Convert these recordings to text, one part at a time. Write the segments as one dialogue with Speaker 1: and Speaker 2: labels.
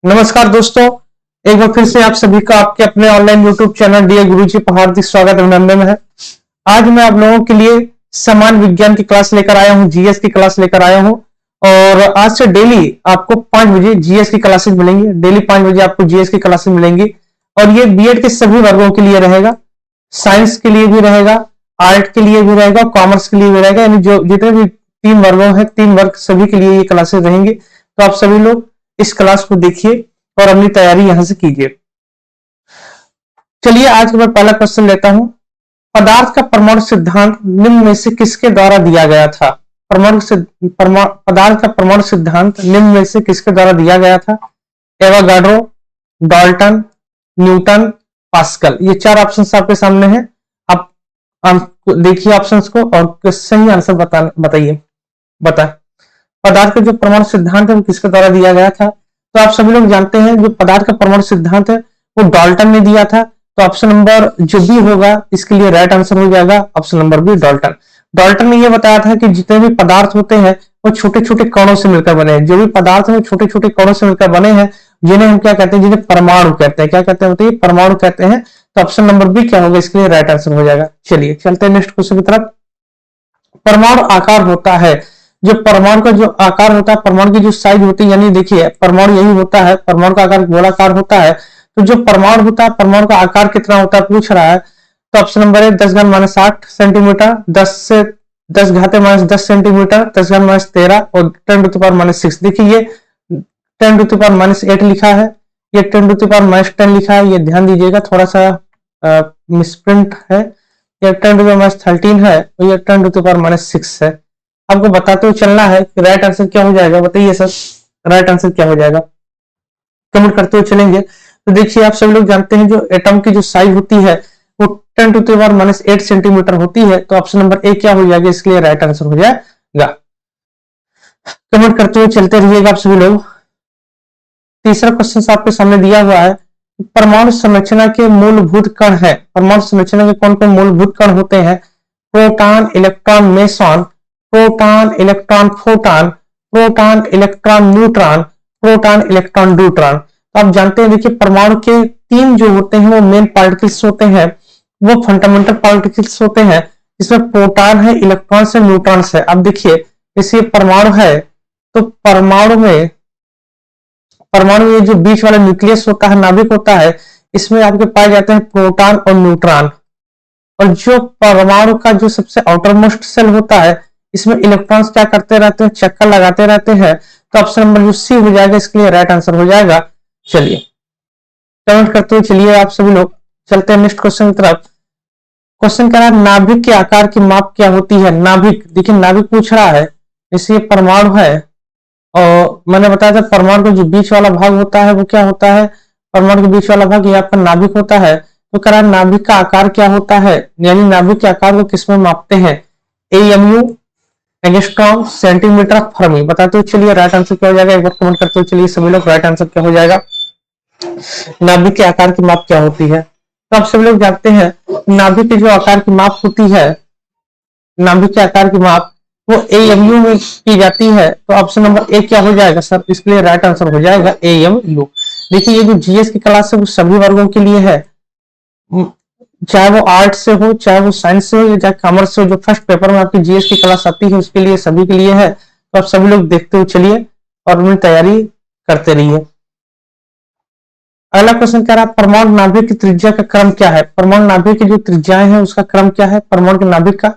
Speaker 1: नमस्कार दोस्तों, एक बार फिर से आप सभी का आपके अपने ऑनलाइन यूट्यूब चैनल डीए गुरुजी पर हार्दिक स्वागत अभिनंदन है। आज मैं आप लोगों के लिए समान विज्ञान की क्लास लेकर आया हूं, जीएस की क्लास लेकर आया हूं। और आज से डेली आपको 5 बजे जीएस की क्लासेस मिलेंगी। डेली 5 बजे आपको जीएस की क्लासेस मिलेंगी और ये बीएड के सभी वर्गों के लिए रहेगा। साइंस के लिए भी रहेगा, आर्ट के लिए भी रहेगा, कॉमर्स के लिए भी रहेगा। यानी जो जितने भी 3 वर्गों हैं, 3 वर्ग सभी के लिए ये क्लासेस रहेंगी। तो आप सभी लोग इस क्लास को देखिए और अपनी तैयारी यहां से कीजिए। चलिए आज का मैं पहला क्वेश्चन लेता हूं। पदार्थ का परमाणु सिद्धांत निम्न में से किसके द्वारा दिया गया था? पदार्थ का परमाणु सिद्धांत निम्न में से किसके द्वारा दिया गया था? Avogadro, Dalton, Newton, pascal. ये 4 ऑप्शन आपके सामने हैं। आप देखिए ऑप्शंस को और सही आंसर बताइए। पदार्थ का जो परमाणु सिद्धांत है वो किसके द्वारा दिया गया था? तो आप सभी लोग जानते हैं जो पदार्थ का परमाणु सिद्धांत है वो डाल्टन ने दिया था। तो ऑप्शन नंबर जो बी होगा इसके लिए राइट आंसर हो जाएगा option number B, Dalton. Dalton ने यह बताया था कि जितने भी पदार्थ होते हैं वो छोटे छोटे कणों से मिलकर बने हैं। जो भी पदार्थ है छोटे छोटे कणों से मिलकर बने हैं, जिन्हें हम क्या कहते हैं? जिन्हें परमाणु कहते हैं। क्या कहते हैं? बताइए, परमाणु कहते हैं। तो ऑप्शन नंबर बी क्या होगा? इसके लिए राइट आंसर हो जाएगा। चलिए चलते हैं नेक्स्ट क्वेश्चन की तरफ। परमाणु आकार होता है, जो परमाणु का जो आकार होता है, परमाणु की जो साइज होती है, यानी देखिए परमाणु यही होता है, परमाणु का आकार गोलाकार होता है। तो जो परमाणु होता है, परमाणु का आकार कितना होता है पूछ रहा है। तो ऑप्शन नंबर है 10⁻8 सेंटीमीटर, 10 घाते -10 सेंटीमीटर, 10⁻13 और 10⁻6। देखिए ये 10⁻8 लिखा है, ये 10⁻10 लिखा है। ये ध्यान दीजिएगा, थोड़ा सा मिसप्रिंट है। ये 10⁻13 है और ये 10⁻6 है। आपको बताते हुए चलना है कि राइट आंसर क्या हो जाएगा। बताइए सर, राइट आंसर क्या हो जाएगा? कमेंट करते हुए चलेंगे। तो देखिए आप सभी लोग जानते हैं जो एटम की जो साइज होती है वो 10⁻8 सेंटीमीटर होती है। तो ऑप्शन नंबर ए क्या हो जाएगा? इसके लिए राइट आंसर हो जाएगा। कमेंट करते हुए चलते रहिएगा आप सभी लोग। तीसरा क्वेश्चन आपके सामने दिया हुआ है, परमाणु संरचना के मूलभूत कण है। परमाणु संरचना के कौन कौन मूलभूत कण होते हैं? Proton, electron, meson, proton, electron, photon, proton, electron, neutron, proton, electron, deuteron. तो आप जानते हैं देखिए परमाणु के 3 जो होते हैं वो मेन पार्टिकल्स होते हैं, वो फंडामेंटल पार्टिकल्स होते हैं। इसमें प्रोटॉन है, इलेक्ट्रॉन है, न्यूट्रॉन है। अब देखिए जैसे परमाणु है तो परमाणु ये जो बीच वाला न्यूक्लियस होता है, नाभिक होता है, इसमें आपके पाए जाते हैं प्रोटॉन और न्यूट्रॉन। और जो परमाणु का जो सबसे आउटर मोस्ट सेल होता है, इसमें इलेक्ट्रॉन्स क्या करते रहते हैं? चक्कर लगाते रहते हैं। तो ऑप्शन नंबर जो सी हो जाएगा इसके लिए राइट आंसर हो जाएगा। चलिए कमेंट करते हुए चलिए आप सभी लोग। चलते हैं नेक्स्ट क्वेश्चन की तरफ। क्वेश्चन कह रहा है नाभिक के आकार की माप क्या होती है? नाभिक, देखिए नाभिक पूछ रहा है, इसलिए परमाणु है और मैंने बताया था परमाणु का जो बीच वाला भाग होता है वो क्या होता है? परमाणु के बीच वाला भाग ये आपका नाभिक होता है। तो कह रहा है नाभिक का आकार क्या होता है, यानी नाभिक के आकार को किसमें मापते हैं? AMU, angstrom, centimetre, Fermi. बताते हुए चलिए राइट आंसर क्या हो जाएगा? एक बार कमेंट करते हुए चलिए सभी लोग, राइट आंसर क्या हो जाएगा? नाभिक के आकार की माप क्या होती है? तो आप सभी लोग जानते हैं नाभिक के जो आकार की माप होती है, नाभिक के आकार की माप वो एएमयू में की जाती है। तो ऑप्शन नंबर ए क्या हो जाएगा सर? इसके लिए राइट आंसर हो जाएगा एएमयू। देखिए ये जो जीएस की क्लास है वो सभी वर्गों के लिए है, चाहे वो आर्ट से हो, चाहे वो साइंस से हो, या चाहे कॉमर्स से हो। जो फर्स्ट पेपर में आपकी जीएस की क्लास आती है उसके लिए सभी के लिए है। तो आप सभी लोग देखते हुए चलिए और अपनी तैयारी करते रहिए। अगला क्वेश्चन कह रहा है परमाणु नाभिक की त्रिज्या का क्रम क्या है? परमाणु नाभिक की जो त्रिज्याएं हैं उसका क्रम क्या है परमाणु के नाभिक का?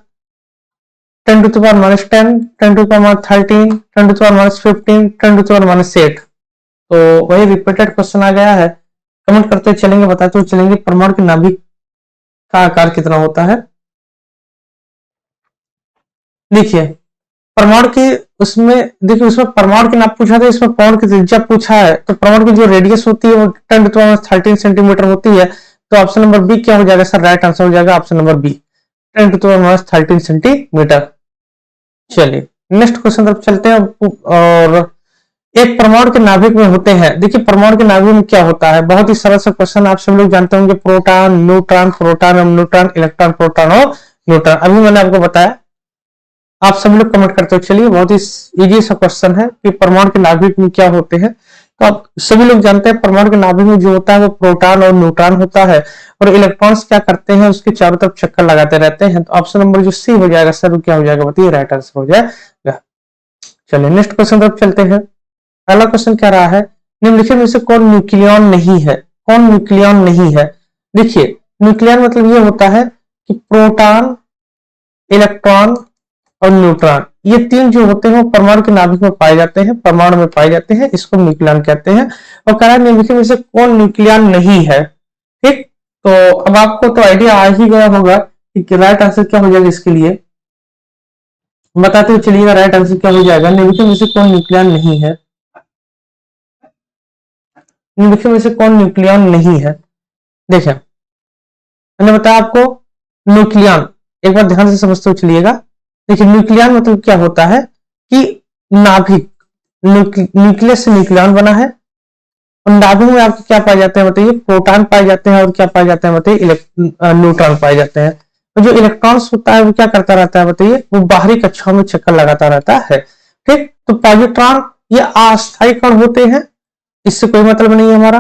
Speaker 1: 10⁻10, 10⁻13, 10⁻15, 10⁻8। तो वही रिपीटेड क्वेश्चन आ गया है। कमेंट करते चलेंगे, बताते हुए चलेंगे परमाणु के नाभिक का आकार कितना होता है। देखिए परमाणु के उसमें, देखिए उसमें परमाणु की नाप पूछा था, इसमें परमाणु की त्रिज्या पूछा है। तो परमाणु की जो रेडियस होती है वो 10⁻13 सेंटीमीटर होती है। तो ऑप्शन नंबर बी क्या हो जाएगा सर? राइट आंसर हो जाएगा ऑप्शन नंबर बी, 10⁻13 सेंटीमीटर। चलिए नेक्स्ट क्वेश्चन तरफ चलते हैं। और एक परमाणु के नाभिक में होते हैं, देखिए परमाणु के नाभिक में क्या होता है? बहुत ही सरल सा क्वेश्चन, आप सब लोग जानते होंगे, प्रोटॉन, न्यूट्रॉन, प्रोटॉन और न्यूट्रॉन, इलेक्ट्रॉन, प्रोटॉन और न्यूट्रॉन। अभी मैंने आपको बताया, आप सब लोग कमेंट करते हो चलिए। बहुत ही इजी सा क्वेश्चन है कि परमाणु के नाभिक में क्या होते हैं। तो आप सभी लोग जानते हैं परमाणु के नाभिक में जो होता है वो प्रोटॉन और न्यूट्रॉन होता है, और इलेक्ट्रॉन्स क्या करते हैं, उसके चारों तरफ चक्कर लगाते रहते हैं। तो ऑप्शन नंबर जो सी हो जाएगा सर, वो क्या हो जाएगा बताइए, राइट आंसर हो जाएगा। चलिए नेक्स्ट क्वेश्चन तरफ चलते हैं। पहला क्वेश्चन क्या रहा है, निम्नलिखित में से कौन न्यूक्लियन नहीं है, कौन न्यूक्लियन नहीं है। देखिए न्यूक्लियन मतलब ये होता है कि प्रोटॉन, इलेक्ट्रॉन और न्यूट्रॉन, ये तीन जो होते हैं वो परमाणु के नाभिक में पाए जाते हैं, परमाणु में पाए जाते हैं, इसको न्यूक्लियन कहते हैं। और कह रहा है निम्नलिखित में से कौन न्यूक्लियन नहीं है। ठीक, तो अब आपको तो आइडिया आ ही गया होगा कि राइट आंसर क्या हो जाएगा इसके लिए, बताते हुए चलिएगा राइट आंसर क्या हो जाएगा। निम्नलिखित में से कौन न्यूक्लियन नहीं है, निम्नलिखित में से कौन न्यूक्लियन नहीं है। देखिए मैंने बताया आपको न्यूक्लियन, एक बार ध्यान से समझते हुए चलिएगा। देखिए न्यूक्लियन मतलब क्या होता है कि नाभिक, न्यूक्लियस से न्यूक्लियन बना है, और नाभिक में आपको क्या पाए जाते हैं बताइए, प्रोटॉन पाए जाते हैं, और क्या पाए जाते हैं बताइए, न्यूट्रॉन पाए जाते हैं। तो जो इलेक्ट्रॉन्स होता है वो क्या करता रहता है बताइए, वो बाहरी कक्षाओं में चक्कर लगाता रहता है। ठीक, तो पॉजिट्रॉन ये अस्थायी कण होते हैं, इससे कोई मतलब नहीं है हमारा।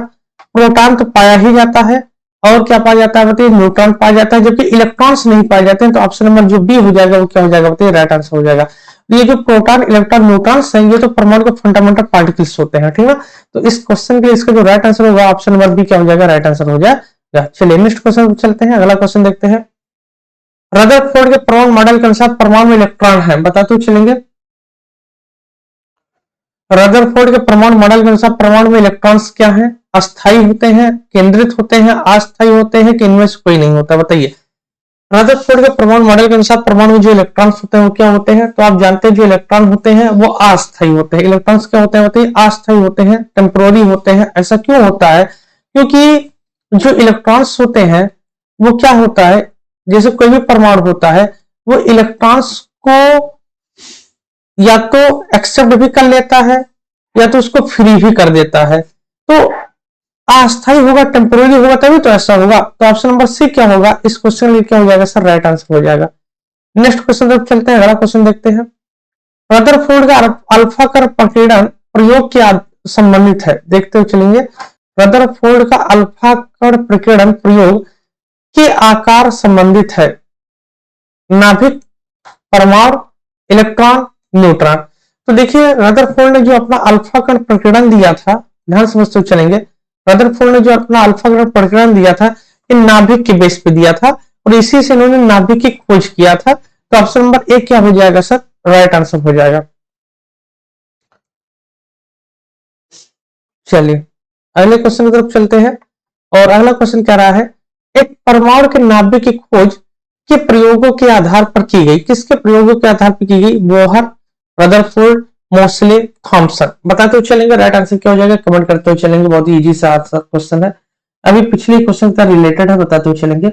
Speaker 1: प्रोटॉन तो पाया ही जाता है, और क्या पाया जाता है बताइए, न्यूट्रॉन पाया जाता है, जबकि इलेक्ट्रॉन्स नहीं पाए जाते हैं। तो ऑप्शन नंबर जो बी हो जाएगा वो क्या हो जाएगा बताइए, राइट आंसर हो जाएगा। ये जो प्रोटॉन, इलेक्ट्रॉन, न्यूट्रॉन्स हैं, ये तो परमाणु के फंडामेंटल पार्टिकल्स होते हैं, ठीक है। तो इस क्वेश्चन के इसका जो राइट आंसर होगा ऑप्शन नंबर बी क्या हो जाएगा, राइट आंसर हो जाएगा। चलिए नेक्स्ट क्वेश्चन चलते हैं, अगला क्वेश्चन देखते हैं। रदरफोर्ड के परमाणु मॉडल के अनुसार परमाणु में इलेक्ट्रॉन है, बताते हुए चलेंगे। रदरफोर्ड के परमाणु मॉडल के अनुसार परमाणु में इलेक्ट्रॉन्स क्या हैं, अस्थायी होते हैं, केंद्रित होते हैं, अस्थायी होते हैं, कि इनमें से कोई नहीं होता, बताइए। रदरफोर्ड के परमाणु मॉडल के अनुसार परमाणु में जो इलेक्ट्रॉन्स होते हैं वो क्या होते हैं, तो आप जानते हैं जो इलेक्ट्रॉन होते हैं वो अस्थायी होते हैं। इलेक्ट्रॉन्स क्या होते हैं बताइए, अस्थायी होते हैं, टेम्पोररी होते हैं। ऐसा क्यों होता है, क्योंकि जो इलेक्ट्रॉन्स होते हैं वो क्या होता है, जैसे कोई भी परमाणु होता है वो इलेक्ट्रॉन्स को या तो एक्सेप्ट भी कर लेता है या तो उसको फ्री भी कर देता है। तो अस्थायी होगा, टेम्पोररी होगा, तभी तो ऐसा होगा। तो ऑप्शन नंबर सी क्या होगा इस क्वेश्चन में, क्या हो जाएगा सर, राइट आंसर हो जाएगा। नेक्स्ट क्वेश्चन तक चलते हैं, अगला क्वेश्चन देखते हैं। रदरफोर्ड का अल्फा कण प्रकीर्णन प्रयोग के संबंधित है, देखते हुए चलेंगे। रदरफोर्ड का अल्फा कण प्रकीर्णन प्रयोग के आकार संबंधित है, नाभिक, परमाणु, इलेक्ट्रॉन, न्यूट्रॉन। तो देखिए रदरफोर्ड ने जो अपना अल्फा कण प्रकीर्णन दिया था, ध्यान समझते हुए चलेंगे। रदरफोर्ड ने जो अपना अल्फा कण प्रकीर्णन दिया था ये नाभिक के बेस पे दिया था, और इसी से इन्होंने नाभिक की खोज किया था। तो ऑप्शन नंबर ए क्या हो जाएगा सर, राइट आंसर हो जाएगा। चलिए अगले क्वेश्चन की तरफ चलते हैं, और अगला क्वेश्चन क्या रहा है, एक परमाणु के नाभिक की खोज के प्रयोगों के आधार पर की गई, किसके प्रयोगों के आधार पर की गई, बोहर, रदरफोर्ड, मोसले, थॉमसन। बताते हुए चलेंगे राइट आंसर क्या हो जाएगा, कमेंट करते हुए चलेंगे। बहुत ही इजी सा क्वेश्चन है, अभी पिछले क्वेश्चन का रिलेटेड है, बताते हुए चलेंगे।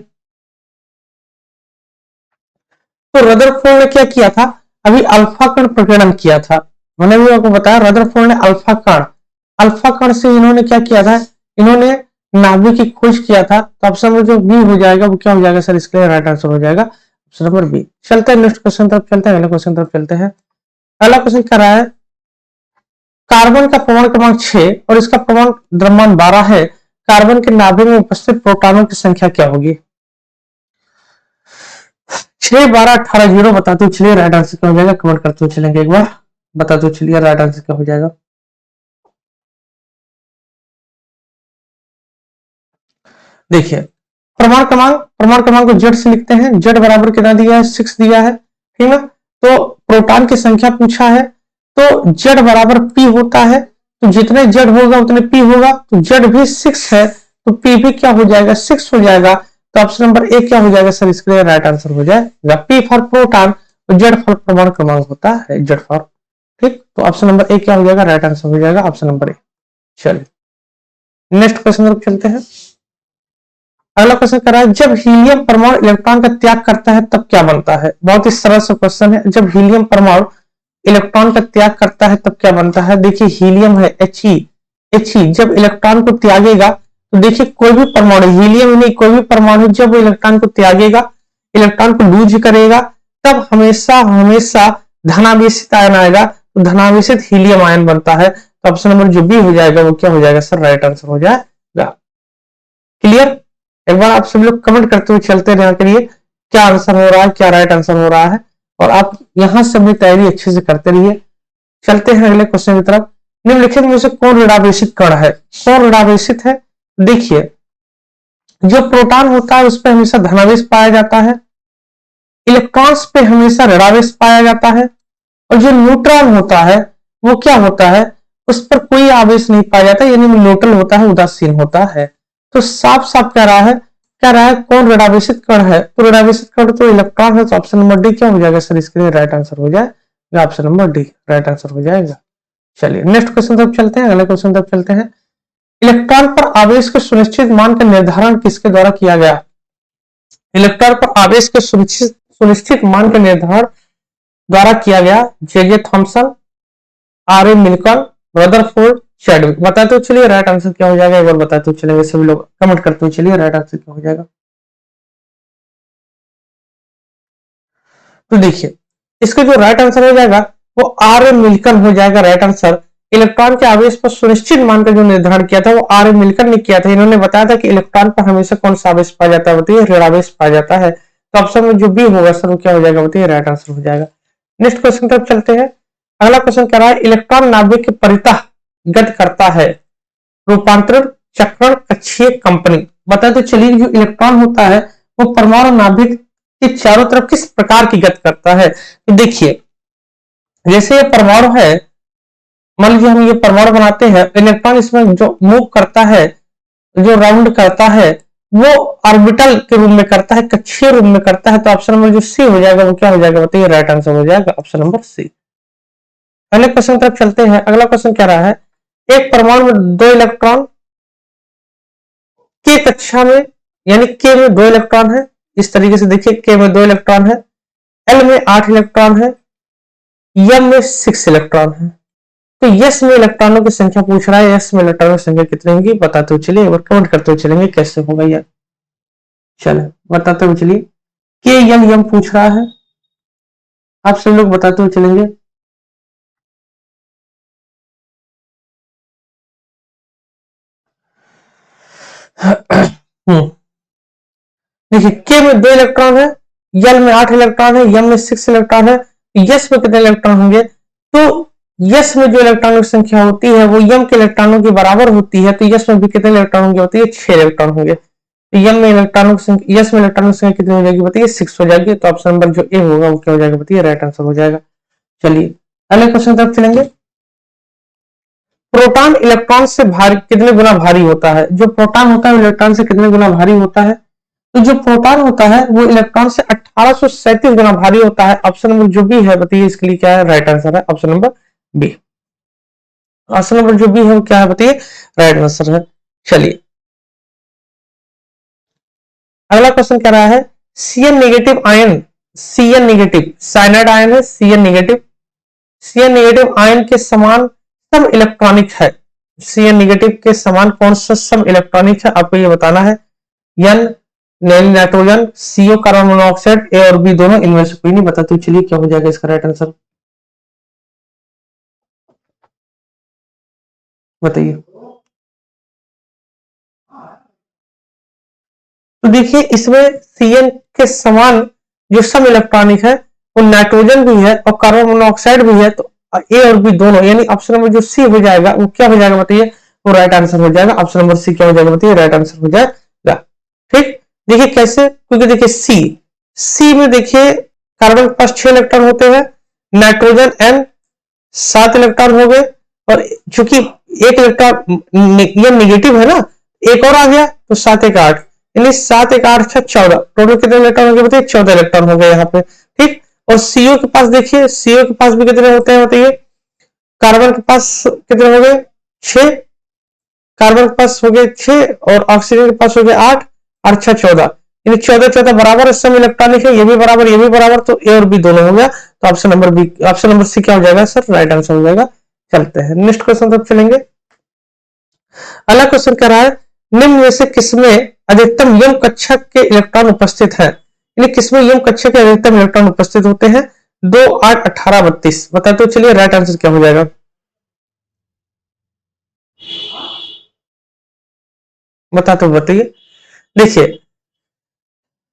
Speaker 1: तो रदरफोर्ड ने क्या किया था, अभी अल्फा कण प्रकीर्णन किया था। मैंने भी आपको बताया रदरफोर्ड ने अल्फा कण से इन्होंने क्या किया था, इन्होंने नाभिक की खोज किया था। तो ऑप्शन नंबर जो बी हो जाएगा वो क्या हो जाएगा सर, इसके लिए राइट आंसर हो जाएगा ऑप्शन नंबर बी। चलते हैं नेक्स्ट क्वेश्चन तरफ चलते हैं, अगले क्वेश्चन तरफ चलते हैं। अगला क्वेश्चन क्या रहा है, कार्बन का परमाणु क्रमांक 6 और इसका परमाणु द्रव्यमान 12 है, कार्बन के नाभिक में उपस्थित प्रोटॉनों की संख्या क्या होगी। 6, 12, 18, 0 बताते हुए चलिए राइट आंसर क्या हो जाएगा, कमेंट करते हुए चलेंगे एक बार, बताते हुए चलिए राइट आंसर क्या हो जाएगा। देखिए परमाणु क्रमांक को जेड से लिखते हैं, जेड बराबर कितना दिया है, 6 दिया है, ठीक है। तो प्रोटॉन की संख्या पूछा है, तो जेड बराबर पी होता है, तो जितने जेड होगा उतने पी होगा। तो जेड भी 6 है, तो पी भी क्या हो जाएगा, 6 हो जाएगा। तो ऑप्शन नंबर ए क्या हो जाएगा सर, इसके लिए राइट आंसर हो जाएगा पी फॉर प्रोटॉन, तो जेड फॉर परमाणु क्रमांक होता है, जेड फॉर, ठीक। तो ऑप्शन नंबर ए क्या हो जाएगा, राइट आंसर हो जाएगा ऑप्शन नंबर ए। चलिए नेक्स्ट क्वेश्चन तरफ चलते हैं। अगला क्वेश्चन कर रहा है, जब हीलियम परमाणु इलेक्ट्रॉन का त्याग करता है तब क्या बनता है। बहुत ही सरल सा क्वेश्चन है, जब हीलियम परमाणु इलेक्ट्रॉन का त्याग करता है तब क्या बनता है। देखिए हीलियम है He, जब इलेक्ट्रॉन को त्यागेगा तो देखिए कोई भी परमाणु, हीलियम ही नहीं कोई भी परमाणु जब वो इलेक्ट्रॉन को त्यागेगा, इलेक्ट्रॉन को लूज करेगा, तब हमेशा धनावेशित आयन आएगा, तो धनावेशित हीलियम आयन बनता है। तो ऑप्शन नंबर जो बी हो जाएगा वो क्या हो जाएगा सर, राइट आंसर हो जाएगा। क्लियर? एक बार आप सब लोग कमेंट करते हुए चलते रहे के लिए क्या आंसर हो रहा है, क्या राइट आंसर हो रहा है, और आप यहां से अपनी तैयारी अच्छे से करते रहिए। चलते हैं अगले क्वेश्चन की तरफ। निम्नलिखित में से कौन ऋणावेशित कण है? कौन ऋणावेशित है? देखिए, जो प्रोटॉन होता है उस पर हमेशा धनावेश पाया जाता है, इलेक्ट्रॉन्स पे हमेशा ऋणावेश पाया जाता है, और जो न्यूट्रॉन होता है वो क्या होता है, उस पर कोई आवेश नहीं पाया जाता, यानी न्यूट्रल होता है, उदासीन होता है। तो साफ साफ कह रहा है कौन ऋणावेशित कण है? तो ऋणावेशित कण तो इलेक्ट्रॉन है, तो ऑप्शन नंबर डी क्या हो जाएगा सर, इसके लिए राइट आंसर हो जाएगा, option number D right answer हो जाएगा। चलिए नेक्स्ट क्वेश्चन तक चलते हैं, अगले क्वेश्चन तक चलते हैं। इलेक्ट्रॉन पर आवेश के सुनिश्चित मान का निर्धारण किसके द्वारा किया गया? इलेक्ट्रॉन पर आवेश के सुनिश्चित मान का निर्धारण द्वारा किया गया J Thomson, R A Milton, Rutherford, Chadwick. बताते हो चलिए राइट आंसर क्या हो जाएगा, एक बार बताते हो चलेंगे, सभी लोग कमेंट करते हुए चलिए राइट आंसर क्या हो जाएगा। तो देखिए, इसका जो राइट आंसर हो जाएगा वो आर ए मिल्टन हो जाएगा राइट आंसर। इलेक्ट्रॉन के आवेश पर सुनिश्चित मान का जो निर्धारण किया था वो आर ए मिल्टन ने किया था। इन्होंने बताया था कि इलेक्ट्रॉन पर हमेशा कौन सा आवेश पाया जाता है, बताइए ऋणावेश पाया जाता है। तो ऑप्शन में जो बी होगा सर वो क्या हो जाएगा, बताइए राइट आंसर हो जाएगा। नेक्स्ट क्वेश्चन तरफ चलते हैं। अगला क्वेश्चन कह रहा है इलेक्ट्रॉन नाभिक के परितः गति करता है, रूपांतरण, चक्रण, कक्षीय कंपनी। बताते चलिए जो इलेक्ट्रॉन होता है वो परमाणु नाभिक के चारों तरफ किस प्रकार की गति करता है। तो देखिए, जैसे ये परमाणु है, मान लीजिए हम ये परमाणु बनाते हैं, इलेक्ट्रॉन इसमें जो मूव करता है, जो राउंड करता है, वो ऑर्बिटल के रूप में करता है, कक्षीय रूप में करता है। तो ऑप्शन नंबर जो सी हो जाएगा वो क्या हो जाएगा, बताइए राइट आंसर हो जाएगा, ऑप्शन नंबर सी। अगले क्वेश्चन तरफ चलते हैं। अगला क्वेश्चन कह रहा है एक परमाणु में 2 इलेक्ट्रॉन के कक्षा में, यानी के में 2 इलेक्ट्रॉन है, इस तरीके से देखिए के में 2 इलेक्ट्रॉन है, एल में 8 इलेक्ट्रॉन है, एम में 6 इलेक्ट्रॉन है। तो यस में इलेक्ट्रॉनों की संख्या पूछ रहा है, यस में इलेक्ट्रॉनों की संख्या कितनी होगी बताते हुए चलिए, एक बार कमेंट करते हुए चलेंगे कैसे होगा यार। चले बताते हुए चलिए, के एल एम पूछ रहा है, आप सब लोग बताते हुए चलेंगे। देखिए के में 2 इलेक्ट्रॉन है, यल में 8 इलेक्ट्रॉन है, एम में 6 इलेक्ट्रॉन है, यस में कितने इलेक्ट्रॉन होंगे? तो यस में जो इलेक्ट्रॉनों की संख्या होती है वो यम के इलेक्ट्रॉनों के बराबर होती है, तो यस में भी कितने इलेक्ट्रॉन होंगे बताइए, 6 इलेक्ट्रॉन होंगे। तो यम में इलेक्ट्रॉनों की संख्या, यस में इलेक्ट्रॉनों की संख्या कितनी हो जाएगी बताइए, 6 हो जाएगी। तो ऑप्शन नंबर जो ए होगा वो क्या हो जाएगा बताइए, राइट आंसर हो जाएगा। चलिए अगले क्वेश्चन तक चलेंगे। प्रोटॉन इलेक्ट्रॉन से भारी कितने गुना भारी होता है? जो प्रोटॉन होता है इलेक्ट्रॉन से कितने गुना भारी होता है? तो जो प्रोटॉन होता है वो इलेक्ट्रॉन से 1837 गुना भारी होता है। ऑप्शन नंबर जो बी है बताइए इसके लिए क्या है, राइट आंसर है, option number B. Option number जो बी है वो क्या है बताइए, राइट आंसर है। चलिए अगला क्वेश्चन कह रहा है CN negative ion, CN negative cyanide ion है, सीएन नेगेटिव आयन के समान सम इलेक्ट्रॉनिक है। सीएन नेगेटिव के समान कौन सा सम इलेक्ट्रॉनिक है आपको ये बताना है। N nitrogen, CO carbon monoxide, A और बी दोनों, इनमें से कोई नहीं। बताते चलिए क्या हो जाएगा इसका राइट आंसर, बताइए। तो देखिए इसमें सीएन के समान जो सम इलेक्ट्रॉनिक है वो नाइट्रोजन भी है और कार्बन मोनोऑक्साइड भी है, तो ए और बी दोनों, यानी ऑप्शन नंबर जो सी हो जाएगा वो क्या हो जाएगा बताइए, वो राइट आंसर हो जाएगा। ऑप्शन नंबर सी क्या हो जाएगा बताइए, राइट आंसर हो जाएगा। ठीक, देखिए कैसे, क्योंकि देखिए सी में देखिए कार्बन के पास 6 इलेक्ट्रॉन होते हैं, नाइट्रोजन एन 7 इलेक्ट्रॉन हो गए, और चूंकि एक इलेक्ट्रॉन ये निगेटिव है ना, एक और आ गया तो 7 एक 8, यानी 7 एक 8 14, टोटल कितने इलेक्ट्रॉन हो गए बताइए, 14 इलेक्ट्रॉन हो गए यहाँ पे। ठीक, और सीओ के पास देखिए, सीओ के पास भी कितने होते हैं बताइए, कार्बन के पास कितने हो गए 6, कार्बन के पास हो गए 6 और ऑक्सीजन के पास हो गए 8 और 6 14, यानी 14 14 बराबर सम इलेक्ट्रॉनिक है, ये भी बराबर ये भी बराबर, तो ए और बी दोनों हो गया। तो option number B, option number C क्या हो जाएगा सर, राइट आंसर हो जाएगा। चलते हैं नेक्स्ट क्वेश्चन तक चलेंगे। अगला क्वेश्चन कह रहा है निम्न में से किसमें अधिकतम यम कक्षा के इलेक्ट्रॉन उपस्थित है, यानी किसमें यम कक्षा के अधिकतम इलेक्ट्रॉन उपस्थित होते हैं? 2 8 18 32। बताते तो चलिए राइट आंसर क्या हो जाएगा। बताते बताइए। देखिए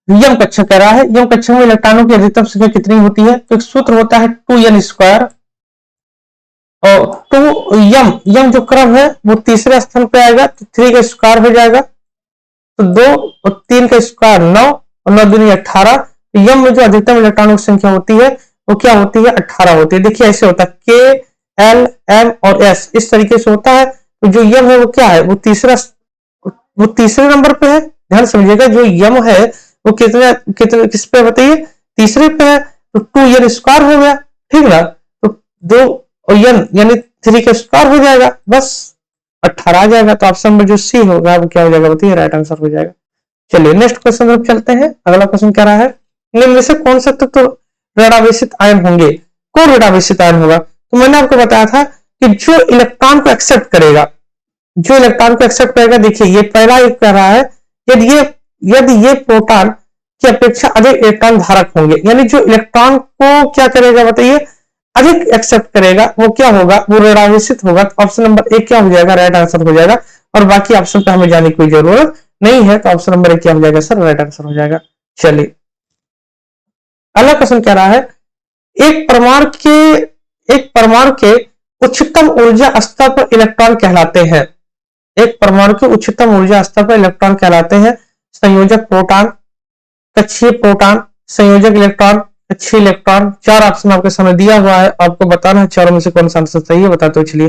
Speaker 1: यम कक्षा कह रहा है, यम कक्षा में इलेक्ट्रॉनों की अधिकतम संख्या कितनी होती है? तो एक सूत्र होता है 2n स्क्वायर, और टू यम यम जो क्रम है वो तीसरे स्थान पे आएगा, तो 3 का स्क्वायर हो जाएगा, तो 2 और 3 का स्क्वायर 9 और 9 दूनी 18। तो यम में जो अधिकतम इलेक्ट्रॉनों की संख्या होती है वो क्या होती है? 18 होती है। देखिए ऐसे होता है के एल एम और एस, इस तरीके से होता है। तो जो यम है वो क्या है? वो तीसरे नंबर पे है। ध्यान समझिएगा, जो यम है वो कितने कितने किस पे बताइए? तीसरे पे है। तो 2n स्क्वायर हो गया, ठीक ना? तो 2 और n यानी 3 का स्क्वायर हो जाएगा, बस 18 आ जाएगा। तो ऑप्शन में जो सी होगा वो क्या हो जाएगा बताइए? राइट आंसर हो जाएगा। चलिए नेक्स्ट क्वेश्चन तरफ चलते हैं। अगला क्वेश्चन क्या रहा है? निम्न में से कौन सा तत्व ऋणावेशित आयन होंगे? कौन ऋणावेशित आयन होगा? तो मैंने आपको बताया था कि जो इलेक्ट्रॉन को एक्सेप्ट करेगा, जो इलेक्ट्रॉन को एक्सेप्ट करेगा। देखिए ये पहला एक कह रहा है यदि ये प्रोटॉन की अपेक्षा अधिक इलेक्ट्रॉन धारक होंगे, यानी जो इलेक्ट्रॉन को क्या करेगा बताइए? अधिक एक्सेप्ट करेगा, वो क्या होगा? वो ऋणावेशित होगा। तो ऑप्शन नंबर एक क्या हो जाएगा? राइट आंसर हो जाएगा। और बाकी ऑप्शन पे हमें जाने की कोई जरूरत नहीं है, तो ऑप्शन नंबर एक क्या हो जाएगा सर? राइट आंसर हो जाएगा। चलिए अगला क्वेश्चन क्या रहा है? एक परमाणु के उच्चतम ऊर्जा स्तर पर इलेक्ट्रॉन कहलाते हैं। एक परमाणु के उच्चतम ऊर्जा स्तर पर इलेक्ट्रॉन कहलाते हैं संयोजक प्रोटॉन, कक्षीय प्रोटॉन, संयोजक इलेक्ट्रॉन, कक्षीय इलेक्ट्रॉन। 4 ऑप्शन आपके सामने दिया हुआ है, आपको बताना है चारों में से कौन सा आंसर सही है। बताते हो चलिए।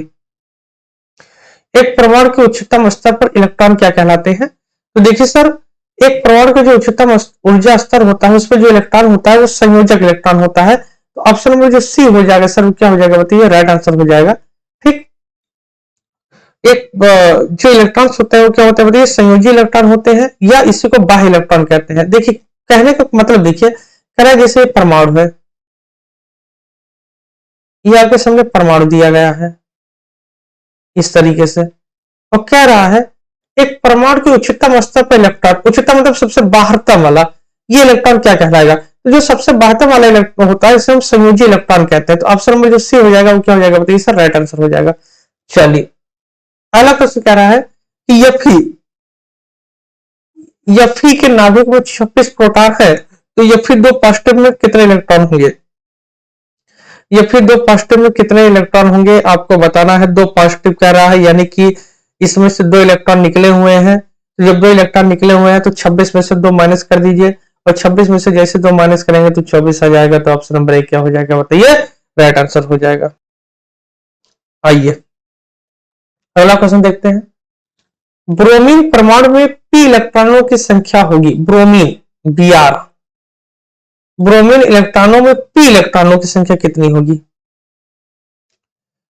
Speaker 1: एक परमाणु के उच्चतम स्तर पर इलेक्ट्रॉन क्या कहलाते हैं? तो देखिए सर, एक परमाणु का जो उच्चतम ऊर्जा स्तर होता है उसमें जो इलेक्ट्रॉन होता है वो संयोजक इलेक्ट्रॉन होता है। तो ऑप्शन नंबर जो सी हो जाएगा सर, क्या हो जाएगा बताइए? राइट आंसर हो जाएगा। ठीक, एक जो इलेक्ट्रॉन्स होते हैं वो क्या होते हैं बताइए? संयोजी इलेक्ट्रॉन होते हैं, या इसी को बाह्य इलेक्ट्रॉन कहते हैं। देखिए कहने का मतलब देखिए, कह रहा है जैसे परमाणु है, ये आपके सामने परमाणु दिया गया है इस तरीके से, और कह रहा है एक परमाणु के उच्चतम स्तर पर इलेक्ट्रॉन, उच्चतम मतलब सबसे बाहरतम वाला, ये इलेक्ट्रॉन क्या कहलाएगा? तो जो सबसे बाहरतम वाला इलेक्ट्रॉन होता है इसे हम संयोजी इलेक्ट्रॉन कहते हैं। तो ऑप्शन नंबर जो सी हो जाएगा वो क्या हो जाएगा बताइए सर? राइट आंसर हो जाएगा। चलिए अगला क्वेश्चन कह रहा है कि Fe के नाभिक में 26 प्रोटॉन है, तो Fe दो पॉजिटिव में कितने इलेक्ट्रॉन होंगे? Fe दो पॉजिटिव में कितने इलेक्ट्रॉन होंगे आपको बताना है। दो पॉजिटिव कह रहा है, यानी कि इसमें से 2 इलेक्ट्रॉन निकले हुए हैं। तो जब 2 इलेक्ट्रॉन निकले हुए हैं तो 26 में से 2 माइनस कर दीजिए, और 26 में से जैसे 2 माइनस करेंगे तो 24 आ जाएगा। तो ऑप्शन नंबर एक क्या हो जाएगा बताइए? राइट आंसर हो जाएगा। आइए अगला क्वेश्चन देखते हैं। ब्रोमीन परमाणु में पी इलेक्ट्रॉनों की संख्या होगी। ब्रोमीन Br, ब्रोमीन इलेक्ट्रॉनों में पी इलेक्ट्रॉनों की संख्या कितनी होगी?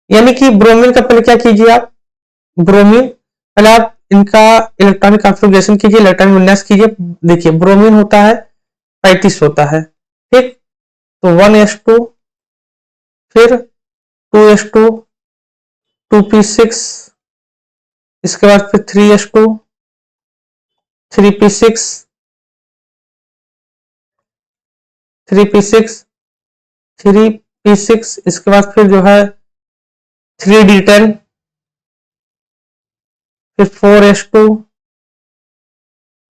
Speaker 1: यानी कि ब्रोमीन का पहले क्या कीजिए आप? ब्रोमीन पहले आप इनका इलेक्ट्रॉनिक कॉन्फ़िगरेशन कीजिए, इलेक्ट्रॉनिक विन्यास कीजिए। देखिए ब्रोमीन होता है 35 होता है, ठीक। तो 1s2, फिर 2s2, 2p6, इसके बाद फिर 3s2, 3p6, 3p6, 3p6, इसके बाद फिर जो है 3d10, फिर 4s2,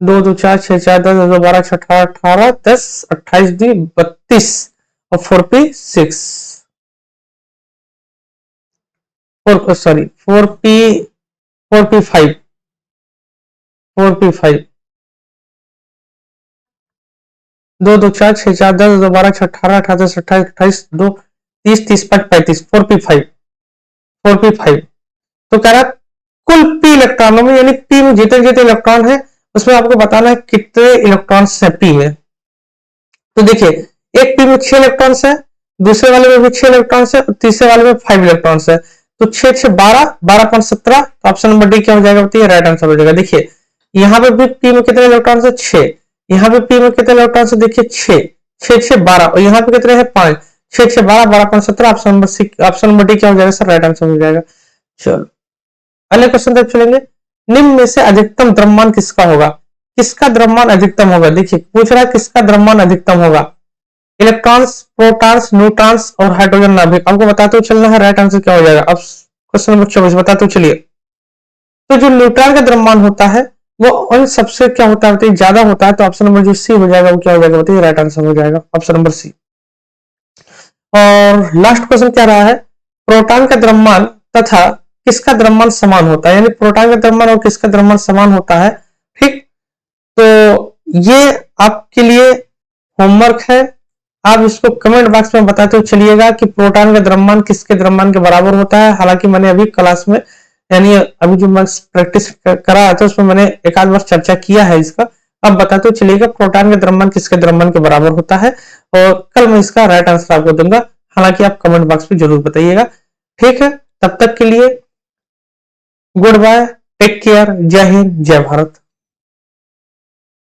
Speaker 1: 2 2 4 6 4 10 2 12 6 18 18 10 28 दी 32 और 4p6 सॉरी 4p5 2 2 4 6 4 10 2 12 6 18 18 10 28 28 2 30 30 5 35 4p5 तो कह रहा कुल पी इलेक्ट्रॉनों में, यानी पी में जितने जितने इलेक्ट्रॉन है उसमें आपको बताना है कितने इलेक्ट्रॉन्स है पी में। तो देखिए एक पी में 6 इलेक्ट्रॉन्स है, दूसरे वाले में भी 6 इलेक्ट्रॉन्स है, तीसरे वाले में 5 इलेक्ट्रॉन्स है। तो 6 6 12 12 5 17। तो ऑप्शन नंबर डी क्या हो जाएगा बताइए? राइट आंसर हो जाएगा। देखिए यहाँ पे भी पी में कितने इलेक्ट्रॉन्स है? 6। यहाँ पे पी में कितने इलेक्ट्रॉन्स है? देखिए 6 6 6 12, और यहाँ पे कितने हैं? 5 6 6 12 12 5 17। ऑप्शन नंबर डी क्या हो जाएगा सर? राइट आंसर हो जाएगा। चलो अगले क्वेश्चन तक चलेंगे। निम्न में से अधिकतम द्रव्यमान किसका होगा? किसका द्रव्यमान अधिकतम होगा? देखिए पूछ रहा है किसका द्रव्यमान अधिकतम होगा? इलेक्ट्रॉन्स, प्रोटॉन्स, न्यूट्रॉन्स और हाइड्रोजन नाभिक। आपको बताते हुए चलना है। राइट आंसर क्या हो जाएगा? अब क्वेश्चन नंबर 24 बताते हुए चलिए। तो जो न्यूट्रॉन का द्रव्यमान होता है वो सबसे क्या होता है बताइए, ज्यादा होता है, तो ऑप्शन नंबर जो सी हो जाएगा वो क्या हो जाएगा बताइए, राइट आंसर हो जाएगा ऑप्शन नंबर सी। और लास्ट क्वेश्चन क्या रहा है, प्रोटॉन का द्रव्यमान तथा किसका द्रव्यमान समान होता है, यानी प्रोटॉन का द्रव्यमान और किसका द्रव्यमान समान होता है। ठीक, तो ये आपके लिए होमवर्क है, आप इसको कमेंट बॉक्स में बताते हो चलिएगा कि प्रोटॉन का द्रव्यमान किसके द्रव्यमान के बराबर होता है। हालांकि मैंने अभी क्लास में, यानी अभी जो मैं प्रैक्टिस करा था उसमें मैंने एक आध बार चर्चा किया है इसका। अब बताते हो चलिएगा प्रोटॉन का द्रव्यमान किसके द्रव्यमान के बराबर होता है, और कल मैं इसका राइट आंसर आपको दूंगा। हालांकि आप कमेंट बॉक्स में जरूर बताइएगा। ठीक है, तब तक के लिए गुड बाय, टेक केयर, जय हिंद, जय भारत।